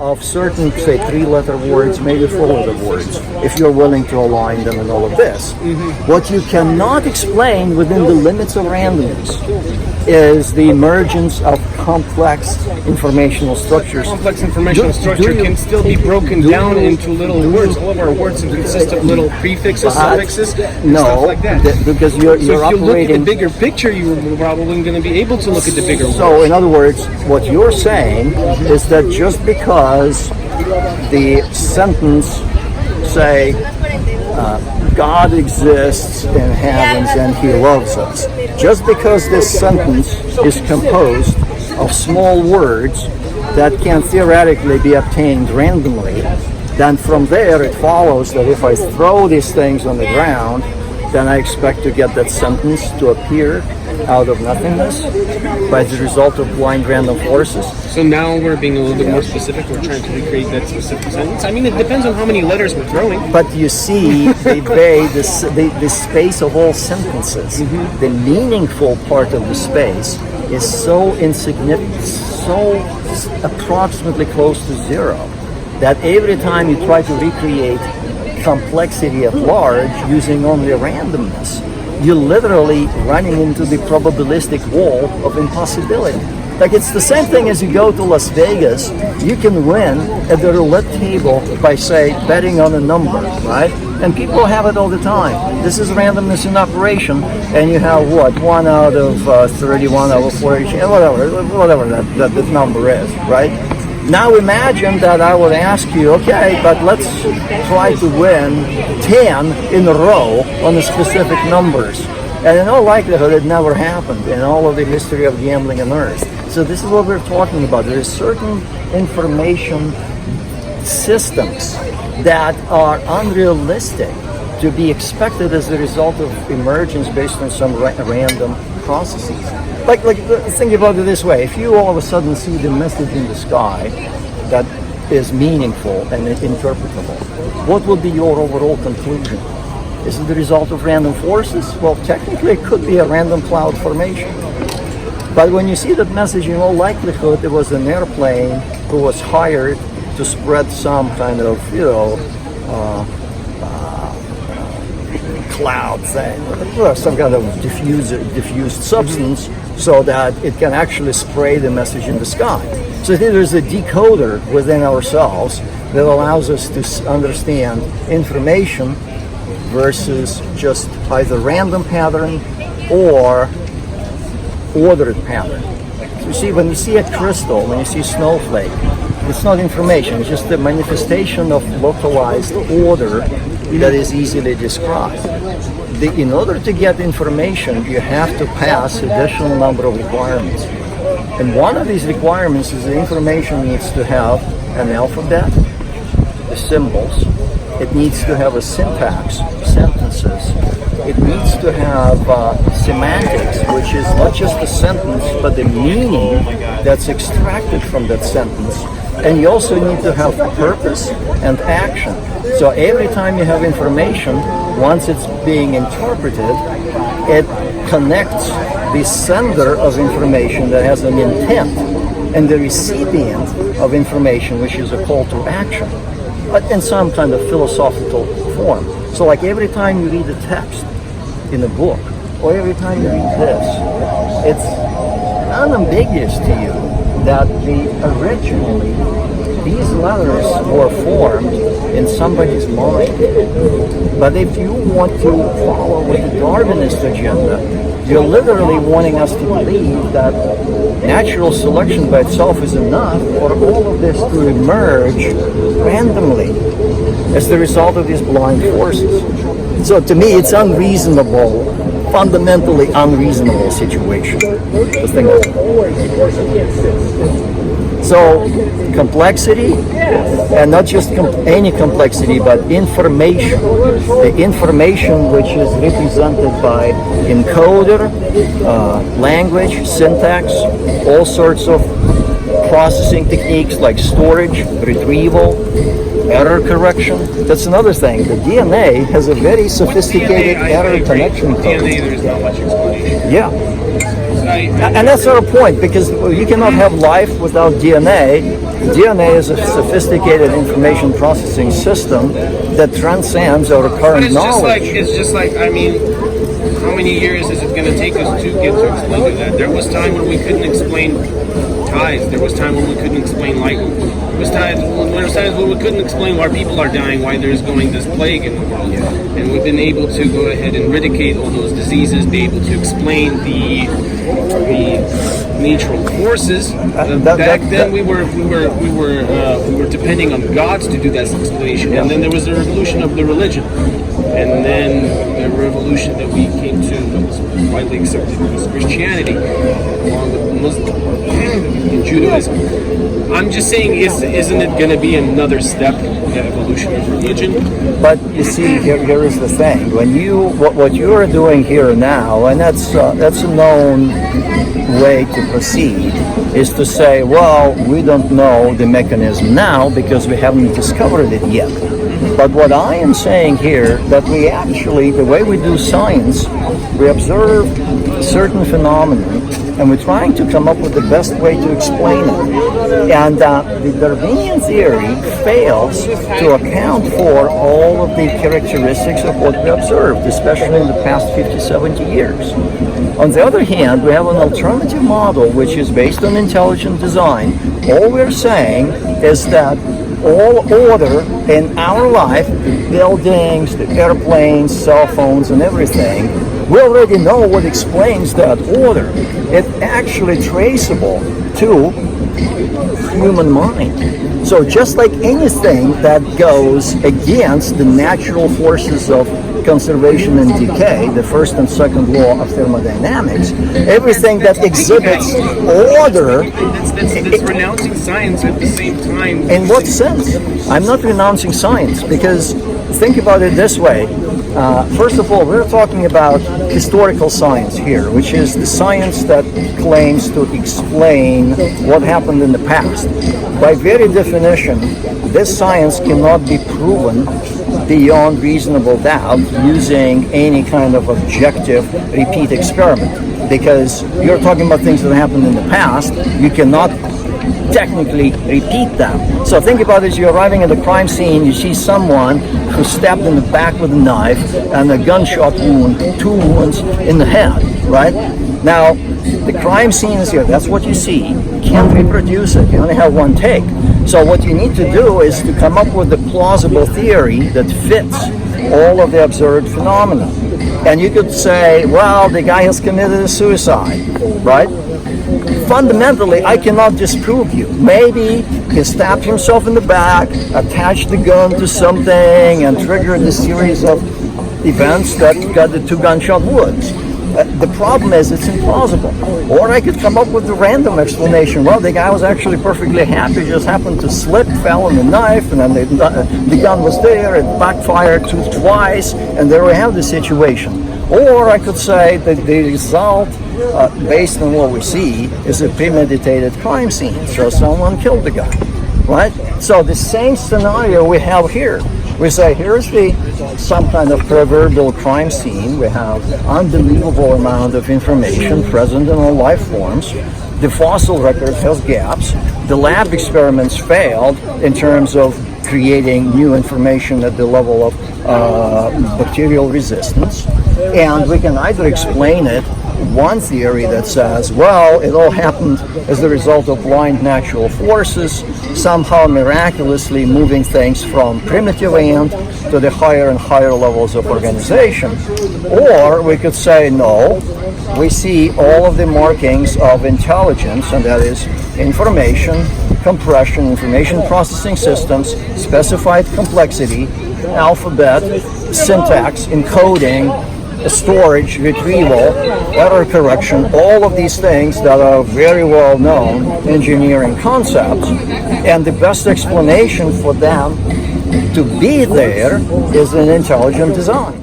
of certain, say, 3-letter words, maybe 4-letter words, if you're willing to align them and all of this. What you cannot explain within the limits of randomness is the emergence of complex informational structures. Complex informational structure can still be broken down into little words. All of our words consist of little prefixes, suffixes, stuff like that. Because you're so if you operating... look at the bigger picture, you're probably going to be able to look at the bigger words. So, in other words, what you're saying is that just because the sentence, say, God exists in heavens and he loves us, just because this sentence is composed of small words that can theoretically be obtained randomly, then from there it follows that if I throw these things on the ground, then I expect to get that sentence to appear out of nothingness by the result of blind random forces. So now we're being a little bit more specific. We're trying to recreate that specific sentence. I mean, it depends on how many letters we're throwing. But you see, the space of all sentences, the meaningful part of the space is so insignificant, so approximately close to zero, that every time you try to recreate complexity at large using only randomness, you're literally running into the probabilistic wall of impossibility. Like, it's the same thing as you go to Las Vegas. You can win at the roulette table by, say, betting on a number, right? And people have it all the time. This is randomness in operation, and you have what? 1 out of 31 out of 40, whatever that number is, right? Now imagine that I would ask you, okay, but let's try to win 10 in a row on the specific numbers. And in all likelihood, it never happened in all of the history of gambling on Earth. So this is what we're talking about. There is certain information systems that are unrealistic to be expected as a result of emergence based on some random processes. Like think about it this way: if you all of a sudden see the message in the sky that is meaningful and interpretable, what would be your overall conclusion? Is it the result of random forces? Well, technically it could be a random cloud formation. But when you see that message, in all likelihood it was an airplane who was hired to spread some kind of, cloud thing, or some kind of diffused substance, so that it can actually spray the message in the sky. So there's a decoder within ourselves that allows us to understand information versus just either random pattern or ordered pattern. So you see, when you see a crystal, when you see snowflake, it's not information, it's just a manifestation of localized order that is easily described. In order to get information, you have to pass additional number of requirements. And one of these requirements is the information needs to have an alphabet, the symbols, it needs to have a syntax, sentences, it needs to have semantics, which is not just the sentence, but the meaning that's extracted from that sentence. And you also need to have purpose and action. So every time you have information, once it's being interpreted, it connects the sender of information that has an intent and the recipient of information, which is a call to action, but in some kind of philosophical form. So like every time you read a text in a book, or every time you read this, it's unambiguous to you that originally these letters were formed in somebody's mind. But if you want to follow with the Darwinist agenda, you're literally wanting us to believe that natural selection by itself is enough for all of this to emerge randomly as the result of these blind forces. So to me, it's unreasonable, fundamentally unreasonable situation. Just think of it. So complexity, and not just any complexity, but information. The information which is represented by encoder, language, syntax, all sorts of processing techniques like storage, retrieval, error correction. That's another thing. The DNA has a very sophisticated error correction code. DNA, there's not much explanation. Yeah. And that's our point, because you cannot have life without DNA, DNA is a sophisticated information processing system that transcends our But current it's knowledge. just like, I mean, how many years is it going to take us to get to explain that? There was time when we couldn't explain tides. There was time when we couldn't explain light. There was times when we couldn't explain why people are dying, why there's going this plague in the world. And we've been able to go ahead and eradicate all those diseases, be able to explain the natural forces. Back then, we were depending on gods to do that explanation, and then there was the revolution of the religion, and then the revolution that we came to that was widely accepted was Christianity, along with Muslim and Judaism. I'm just saying, isn't it going to be another step in the evolution of religion? But you see, here is the thing: when what you are doing here now, and that's a known way to proceed, is to say, well, we don't know the mechanism now because we haven't discovered it yet. But what I am saying here, that we actually, the way we do science, we observe certain phenomena and we're trying to come up with the best way to explain it. And the Darwinian theory fails to account for all of the characteristics of what we observed, especially in the past 50, 70 years. On the other hand, we have an alternative model which is based on intelligent design. All we're saying is that all order in our life, the buildings, the airplanes, cell phones, and everything, we already know what explains that order. It's actually traceable to human mind. So just like anything that goes against the natural forces of conservation and decay, the first and second law of thermodynamics, everything that exhibits order. That's renouncing science at the same time. In what sense? I'm not renouncing science, because think about it this way. First of all, we're talking about historical science here, which is the science that claims to explain what happened in the past. By very definition, this science cannot be proven beyond reasonable doubt using any kind of objective repeat experiment, because you're talking about things that happened in the past. You cannot technically repeat them. So think about it: you're arriving at a crime scene, you see someone who's stabbed in the back with a knife and a gunshot wound, 2 wounds in the head, right? Now, the crime scene is here, that's what you see. You can't reproduce it, you only have one take. So what you need to do is to come up with a plausible theory that fits all of the observed phenomena. And you could say, well, the guy has committed a suicide, right? Fundamentally, I cannot disprove you. Maybe he stabbed himself in the back, attached the gun to something, and triggered a series of events that got the 2 gunshot wounds. The problem is it's implausible. Or I could come up with a random explanation. Well, the guy was actually perfectly happy, just happened to slip, fell on the knife, and then the gun was there, it backfired twice, and there we have the situation. Or I could say that the result, based on what we see, is a premeditated crime scene. So someone killed the guy, right? So the same scenario we have here. We say, here's some kind of proverbial crime scene. We have unbelievable amount of information present in all life forms. The fossil record has gaps. The lab experiments failed in terms of creating new information at the level of bacterial resistance. And we can either explain it, one theory that says, well, it all happened as the result of blind natural forces, somehow miraculously moving things from primitive ant to the higher and higher levels of organization. Or we could say, no, we see all of the markings of intelligence, and that is information, compression, information processing systems, specified complexity, alphabet, syntax, encoding, storage, retrieval, error correction, all of these things that are very well known engineering concepts. And the best explanation for them to be there is an intelligent design.